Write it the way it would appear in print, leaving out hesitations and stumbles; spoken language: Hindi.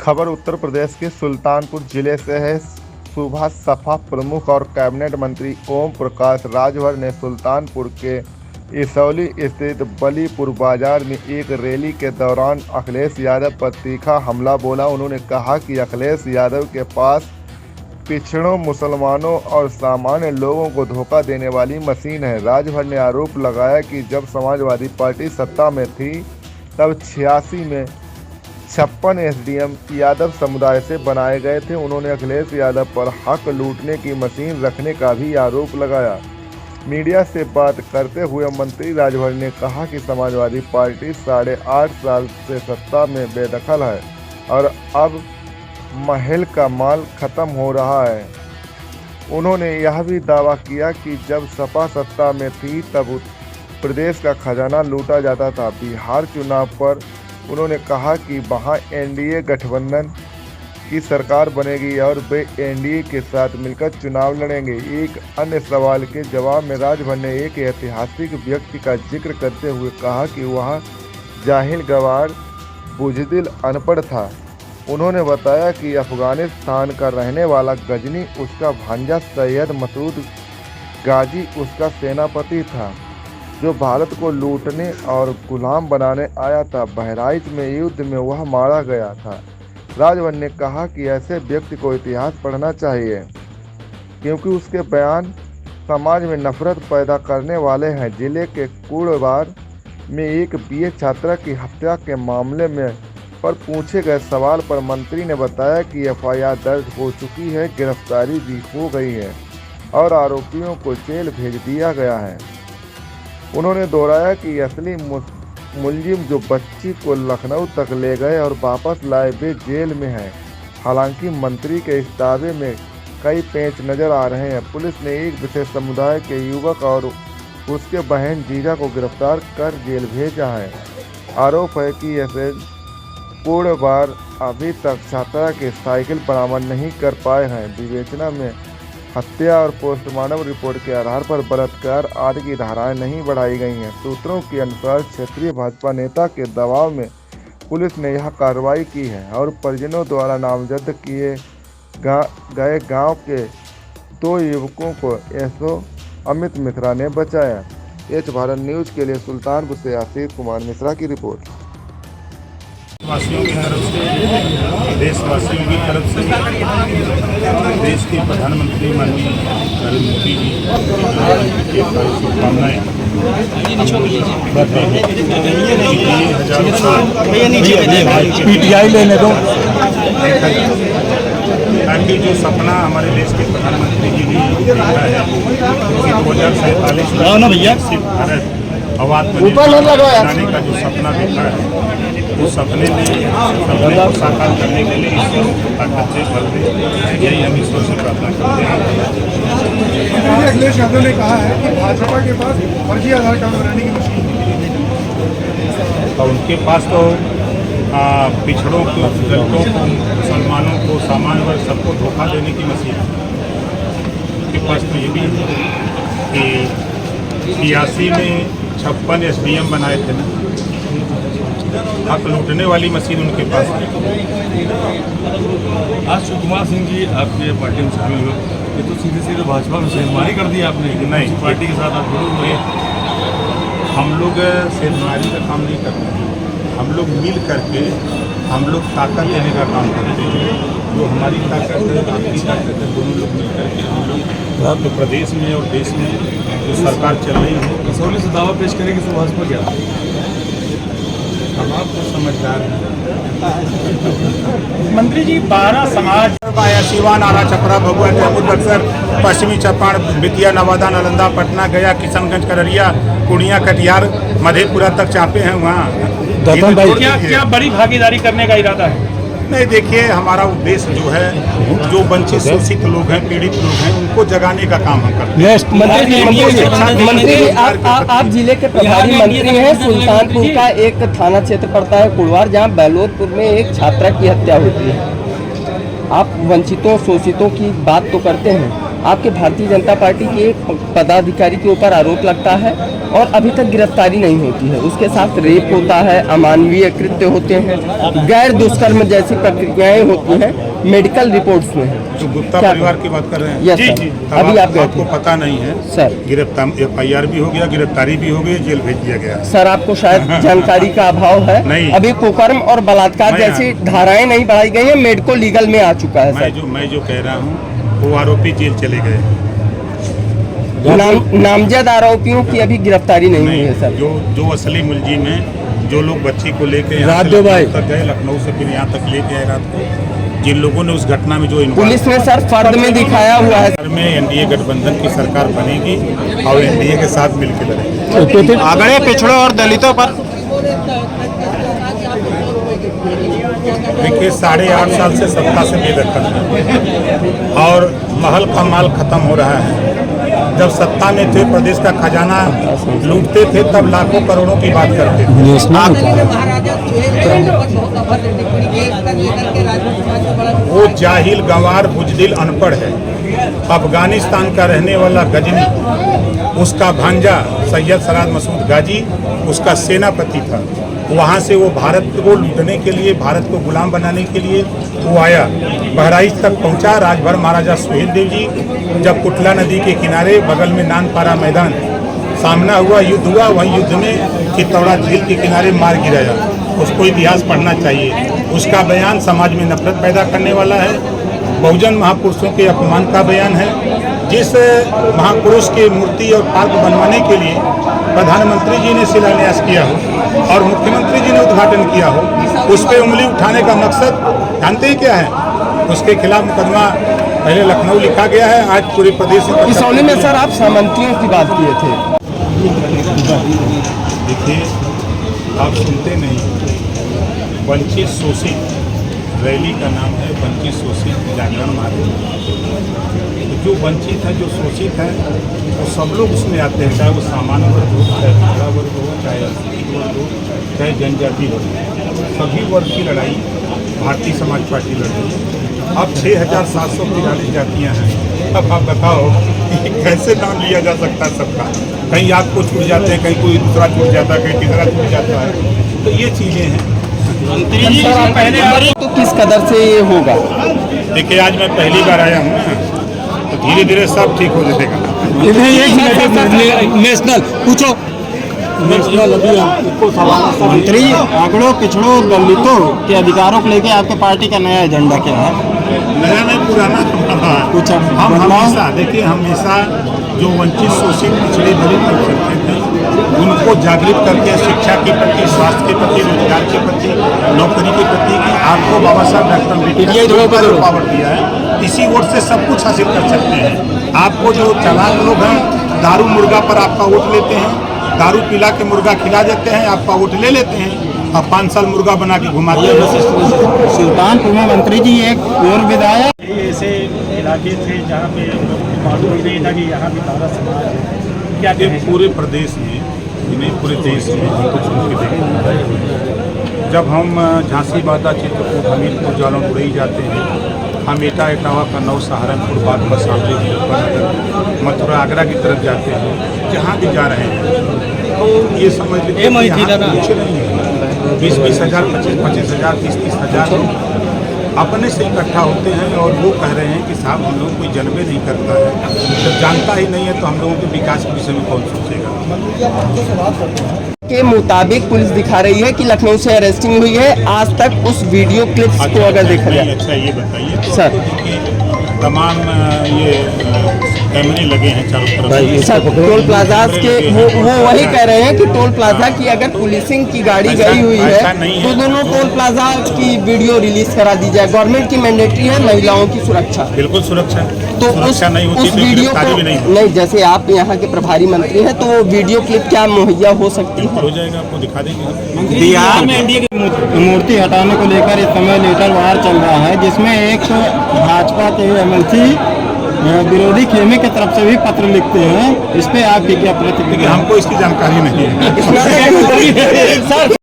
खबर उत्तर प्रदेश के सुल्तानपुर जिले से है। सुबह सपा प्रमुख और कैबिनेट मंत्री ओम प्रकाश राजभर ने सुल्तानपुर के इसौली स्थित बलीपुर बाजार में एक रैली के दौरान अखिलेश यादव पर तीखा हमला बोला। उन्होंने कहा कि अखिलेश यादव के पास पिछड़ों, मुसलमानों और सामान्य लोगों को धोखा देने वाली मशीन है। राजभर ने आरोप लगाया कि जब समाजवादी पार्टी सत्ता में थी तब 86 में 56 एसडीएम यादव समुदाय से बनाए गए थे। उन्होंने अखिलेश यादव पर हक लूटने की मशीन रखने का भी आरोप लगाया। मीडिया से बात करते हुए मंत्री राजभर ने कहा कि समाजवादी पार्टी 8.5 साल से सत्ता में बेदखल है और अब महल का माल खत्म हो रहा है। उन्होंने यह भी दावा किया कि जब सपा सत्ता में थी तब प्रदेश का खजाना लूटा जाता था। बिहार चुनाव पर उन्होंने कहा कि वहां एनडीए गठबंधन की सरकार बनेगी और वे एनडीए के साथ मिलकर चुनाव लड़ेंगे। एक अन्य सवाल के जवाब में राजभर ने एक ऐतिहासिक व्यक्ति का जिक्र करते हुए कहा कि वह जाहिल, गवार, बुजदिल, अनपढ़ था। उन्होंने बताया कि अफगानिस्तान का रहने वाला गजनी उसका भांजा सैयद मसूद गाजी उसका सेनापति था, जो भारत को लूटने और गुलाम बनाने आया था। बहराइच में युद्ध में वह मारा गया था। राजभर ने कहा कि ऐसे व्यक्ति को इतिहास पढ़ना चाहिए क्योंकि उसके बयान समाज में नफरत पैदा करने वाले हैं। जिले के कुड़वार में एक बीए छात्रा की हत्या के मामले में पर पूछे गए सवाल पर मंत्री ने बताया कि एफआईआर दर्ज हो चुकी है, गिरफ्तारी भी हो गई है और आरोपियों को जेल भेज दिया गया है। उन्होंने दोहराया कि असली मुलजिम जो बच्ची को लखनऊ तक ले गए और वापस लाए वे जेल में हैं। हालांकि मंत्री के इस दावे में कई पेच नजर आ रहे हैं। पुलिस ने एक विशेष समुदाय के युवक और उसके बहन जीजा को गिरफ्तार कर जेल भेजा है। आरोप है कि ऐसे पूर्णवार अभी तक छात्रा की साइकिल बरामद नहीं कर पाए हैं। विवेचना में हत्या और पोस्टमार्टम रिपोर्ट के आधार पर बलात्कार आदि की धाराएं नहीं बढ़ाई गई हैं। सूत्रों के अनुसार क्षेत्रीय भाजपा नेता के दबाव में पुलिस ने यह कार्रवाई की है और परिजनों द्वारा नामजद किए गए गांव के 2 युवकों को एसओ अमित मिश्रा ने बचाया। एच भारत न्यूज के लिए सुल्तानपुर से आशीष कुमार मिश्रा की रिपोर्ट। वासियों की तरफ से, देशवासियों की तरफ से देश के प्रधानमंत्री माननीय नरेंद्र मोदी जी की शुभकामनाएं पीटीआई लेने दो ताकि जो सपना हमारे देश के प्रधानमंत्री जी ने देखा है कि 2047 में भारत और आत्मनिर्भर बनाने का जो सपना देखा है, उस सपने को साकार करने के लिए ईश्वर को ताकत से बल दे, यही हम ईश्वर से प्रार्थना करते हैं। अखिलेश यादव ने कहा है कि भाजपा के पास फर्जी आधार कार्ड बनाने की मशीन है और उनके पास तो पिछड़ों को, दलितों को, मुसलमानों को, सामान्य वर्ग सबको धोखा देने की मशीन है। उनके पास तो ये भी है कि 86 में 56 एसडीएम बनाए थे ना, हक लूटने वाली मशीन उनके पास है। आज सुकुमार सिंह जी आपके पार्टी में शामिल हुए, ये तो सीधे सीधे भाजपा में सेंधमारी कर दी आपने। नहीं, पार्टी के साथ आप जुड़े हुए। हम लोग सेंधमारी का काम नहीं करते हैं। हम लोग मिल करके हम लोग ताकत देने का काम करते हैं। जो हमारी ताकत है, आपकी ताकत है, दोनों लोग मिल करके हम लोग तो प्रदेश में और देश में जो सरकार चल रही है, कसौली से दावा पेश करेंगे तो भाजपा क्या? हम आपको समझदार हैं। मंत्री जी 12 समाज सिवान, आरा, छपरा, भभुआ, जयपुर, बक्सर, पश्चिमी चंपारण, बेतिया, नवादा, नालंदा, पटना, गया, किशनगंज, खगड़िया, पूर्णिया, कटिहार, मधेपुरा तक चापे हैं। वहाँ क्या बड़ी भागीदारी करने का इरादा है? नहीं, देखिए हमारा उद्देश्य जो है, जो वंचित शोषित लोग हैं, पीड़ित लोग हैं, उनको जगाने का काम हम करते हैं। मंत्री जी आप जिले के प्रभारी मंत्री हैं। सुल्तानपुर का एक थाना क्षेत्र पड़ता है कुड़वार, जहां बहलोदपुर में एक छात्रा की हत्या होती है। आप वंचितों, शोषितों की बात तो करते हैं, आपके भारतीय जनता पार्टी के एक पदाधिकारी के ऊपर आरोप लगता है और अभी तक गिरफ्तारी नहीं होती है। उसके साथ रेप होता है, अमानवीय कृत्य होते हैं, गैर दुष्कर्म जैसी प्रक्रियाएं होती हैं, मेडिकल रिपोर्ट्स में है। जो गुप्ता परिवार की बात कर रहे हैं, यस जी सर। जी, अभी आप गए आपको थे पता नहीं है सर। गिरफ्तार FIR भी हो गया, गिरफ्तारी भी हो गई, जेल भेज दिया गया। सर आपको शायद जानकारी का अभाव है। नहीं। अभी कुकर्म और बलात्कार मैं- जैसी धाराएं नहीं बढ़ाई गई हैं, मेडिको लीगल में आ चुका है सर। मैं जो कह रहा हूँ वो आरोपी जेल चले गए। नामजद आरोपियों की अभी गिरफ्तारी नहीं हुई है सर। जो असली मुलजिम है, जो लोग बच्ची को लेके यहाँ से राजू भाई। लखनऊ तक गए, लखनऊ से फिर यहाँ तक लेके आए रात को, जिन लोगों ने उस घटना में जो पुलिस ने सर फर्द में दिखाया हुआ है में NDA गठबंधन की सरकार बनेगी और NDA के साथ मिलकर लड़ेंगे। आगड़े पिछड़ों और दलितों पर देखिए 8.5 साल से सत्ता से बेदखल है और महल का माल खत्म हो रहा है। जब सत्ता में थे, प्रदेश का खजाना लूटते थे, तब लाखों करोड़ों की बात करते थे। वो जाहिल, गंवार, बुजदिल, अनपढ़ है। अफगानिस्तान का रहने वाला गजनी, उसका भांजा सैयद सराद मसूद गाजी उसका सेनापति था। वहाँ से वो भारत को लूटने के लिए, भारत को गुलाम बनाने के लिए वो आया, बहराइच तक पहुँचा। राजभर महाराजा सुहेल देव जी जब कुटला नदी के किनारे बगल में नानपारा मैदान सामना हुआ, युद्ध हुआ, वहीं युद्ध में चित्तौड़ा झील के किनारे मार गिराया। उसको इतिहास पढ़ना चाहिए। उसका बयान समाज में नफरत पैदा करने वाला है, बहुजन महापुरुषों के अपमान का बयान है। जिस महापुरुष की मूर्ति और पार्क बनवाने के लिए प्रधानमंत्री जी ने शिलान्यास किया हो और मुख्यमंत्री जी ने उद्घाटन किया हो, उस पर उंगली उठाने का मकसद जानते हैं क्या है? उसके खिलाफ मुकदमा पहले लखनऊ लिखा गया है, आज पूरे प्रदेश में। किसौली में सर आप सामंतियों की बात किए थे। देखिए, आप सुनते नहीं। वंचित शोषित रैली का नाम है वंचित शोषित जागरण मार्च। जो वंचित है, जो शोषित है, वो सब लोग उसमें आते हैं, चाहे वो सामान्य वर्ग हो, चाहे पिछड़ा वर्ग हो, चाहे अल्पसंख्यक वर्ग हो, चाहे जनजाति हो। सभी वर्ग की लड़ाई भारतीय समाज पार्टी लड़ रही है। अब 6,743 जातियाँ हैं। अब आप बताओ कैसे नाम लिया जा सकता है सबका? कहीं आपको छूट जाते हैं, कहीं कोई दूसरा छूट जाता है, कहीं तीसरा छूट जाता है। तो ये चीज़ें हैं। तो किस कदर से ये होगा? देखिए, आज मैं पहली बार आया हूँ ना, तो धीरे धीरे सब ठीक हो जाएगा। नेशनल पूछो मंत्री आगड़ों पिछड़ों दलितों के अधिकारों को लेकर आपके पार्टी का नया एजेंडा क्या है? नया नहीं, पुराना हमारा है। कुछ हम हमेशा देखिए, हमेशा जो वंचित शोषित पिछड़े दलित लोग चलते थे, उनको जागृत करके शिक्षा के प्रति, स्वास्थ्य के प्रति, रोजगार के प्रति, नौकरी के प्रति कि आपको बाबा साहब डॉक्टर अम्बेडकर ने पावर दिया है, इसी वोट से सब कुछ हासिल कर सकते हैं। आपको जो चालाक लोग हैं, दारू मुर्गा पर आपका वोट लेते हैं, दारू पिला के मुर्गा खिला देते हैं, आपका वोट ले लेते हैं और 5 साल मुर्गा बना के घुमाते हैं। सुल्तानपुर में मंत्री जी एक और विधायक ऐसे इलाके थे जहाँ पे मालूम ही नहीं था कि यहाँ भी तारा समाज है। क्या ये पूरे प्रदेश में, नहीं पूरे देश में हमको चुन के देखें। जब हम झांसी, बांदा, चित्रकूट, हमीरपुर, जालौन, उड़ई जाते हैं, हम एटा, इटावा, कन्नौज, सहारनपुर, बागपत, शामली, मुजफ्फरनगर, मथुरा, आगरा की तरफ जाते हैं, जहाँ भी जा रहे हैं तो ये समझ लीजिए कुछ नहीं है। 20-20 हज़ार, 25-25 हज़ार, 30-30 हज़ार लोग अपने से इकट्ठा होते हैं और वो कह रहे हैं कि साहब हम लोग कोई जनबे नहीं करता है। जब जानता ही नहीं है तो हम लोगों के विकास के विषय में कौन सोचेगा? के मुताबिक पुलिस दिखा रही है कि लखनऊ से अरेस्टिंग हुई है। आज तक उस वीडियो क्लिप्स को अगर देखा जाए, अच्छा ये बताइए सर। तमाम ये कैमरे लगे हैं चारों तरफ। सर टोल प्लाजा के वो वही कह रहे हैं कि टोल प्लाजा की अगर पुलिसिंग की गाड़ी गई हुई है तो दोनों टोल प्लाजा की वीडियो रिलीज करा दी जाए। गवर्नमेंट की मैंडेटरी है महिलाओं की सुरक्षा। बिल्कुल सुरक्षा। तो सुरक्षा नहीं होती उस तो वीडियो गिरफ्तारी भी को नहीं। जैसे आप यहाँ के प्रभारी मंत्री हैं तो वीडियो क्लिप क्या मुहैया हो सकती है? हो जाएगा, आपको दिखा देंगे। बिहार में एनडीए की मूर्ति हटाने को लेकर इस समय लेटर वार चल रहा है, जिसमें एक भाजपा के एमएलसी विरोधी खेमे की तरफ से भी पत्र लिखते हैं। इस पे आपकी क्या प्रतिक्रिया? हमको इसकी जानकारी नहीं है। सर